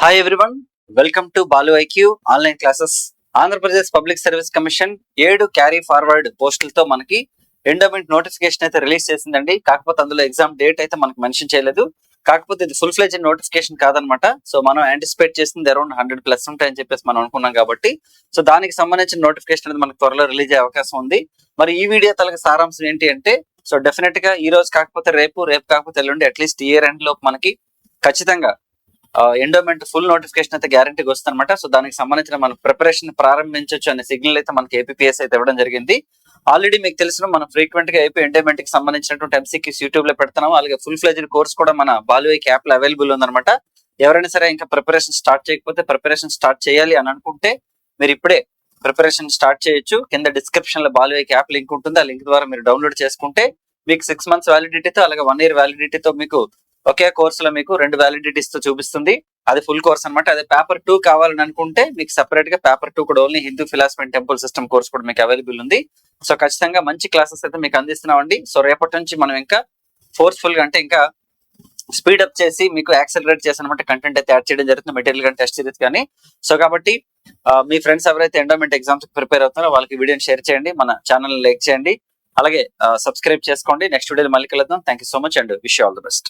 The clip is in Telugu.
Hi everyone, welcome to Balu IQ online classes. Andhra Pradesh public service commission 7 carry forward పోస్టులతో మనకి ఎండోమెంట్ నోటిఫికేషన్ అయితే రిలీజ్ చేసిందండి. కాకపోతే అందులో ఎగ్జామ్ డేట్ అయితే మనకు మెన్షన్ చేయలేదు. కాకపోతే ఇది ఫుల్ ఫ్లెజ్ నోటిఫికేషన్ కాదనమాట. సో మనం యాంటిసిపేట్ చేసింది అరౌండ్ 100+ ఉంటాయని చెప్పేసి మనం అనుకున్నాం కాబట్టి సో దానికి సంబంధించిన నోటిఫికేషన్ అనేది మనకు త్వరలో రిలీజ్ అయ్యే అవకాశం ఉంది. మరి ఈ వీడియో తలక సారాంశం ఏంటి అంటే, సో డెఫినెట్ గా ఈ రోజు కాకపోతే రేపు కాకపోతే ఎల్లుండి అట్లీస్ట్ ఇయర్ ఎండ్ లోపు మనకి ఖచ్చితంగా ఎండోమెంట్ ఫుల్ నోటిఫికేషన్ అయితే గ్యారంటీగా వస్తుంది అనమాట. సో దానికి సంబంధించిన మన ప్రిపరేషన్ ప్రారంభించవచ్చు అనే సిగ్నల్ అయితే మనకి ఏపీఎస్ అయితే ఇవ్వడం జరిగింది. ఆల్రెడీ మీకు తెలిసిన మనం ఫ్రీక్వెంట్ గా ఏపీ ఎండోమెంట్ కి సంబంధించినటువంటి ఎంసీక్యూస్ యూట్యూబ్ లో పెడుతున్నాం. అలాగే ఫుల్ ఫ్లెజ్డ్ కోర్స్ కూడా మన బాలువైక్ యాప్ లో అవైలబుల్ ఉందన్నమాట. ఎవరైనా సరే ఇంకా ప్రిపరేషన్ స్టార్ట్ చేయకపోతే ప్రిపరేషన్ స్టార్ట్ చేయాలి అని అనుకుంటే మీరు ఇప్పుడే ప్రిపరేషన్ స్టార్ట్ చేయొచ్చు. కింద డిస్క్రిప్షన్ లో బాలువైక్ యాప్ లింక్ ఉంటుంది. ఆ లింక్ ద్వారా మీరు డౌన్లోడ్ చేసుకుంటే మీకు 6 months వ్యాలిడిటీతో అలాగే 1 year వ్యాలిడిటీతో మీకు ఒకే కోర్స్ లో మీకు 2 వ్యాలిడిటీస్ తో చూపిస్తుంది. అది ఫుల్ కోర్స్ అనమాట. అదే పేపర్ 2 కావాలని అనుకుంటే మీకు సెపరేట్ గా పేపర్ 2 కూడా only Hindu philosophy and temple system course కూడా మీకు అవైలబుల్ ఉంది. సో ఖచ్చితంగా మంచి క్లాసెస్ అయితే మీకు అందిస్తున్నామండి. సో రేపటి నుంచి మనం ఇంకా ఫోర్స్ఫుల్ గా అంటే ఇంకా స్పీడప్ చేసి మీకు యాక్సలరేట్ చేసి అనమాట కంటెంట్ అయితే యాడ్ చేయడం జరుగుతుంది, మెటీరియల్ కానీ టెస్ట్ సిరీస్ కానీ. సో కాబట్టి మీ ఫ్రెండ్స్ ఎవరైతే ఎండోమెంట్ ఎగ్జామ్స్ ప్రిపేర్ అవుతున్నారో వాళ్ళకి వీడియోని షేర్ చేయండి, మన ఛానల్ లైక్ చేయండి, అలాగే సబ్స్క్రైబ్ చేసుకోండి. నెక్స్ట్ వీడియో మళ్ళీ కలుద్దాం. Thank you so much and wish you all the best.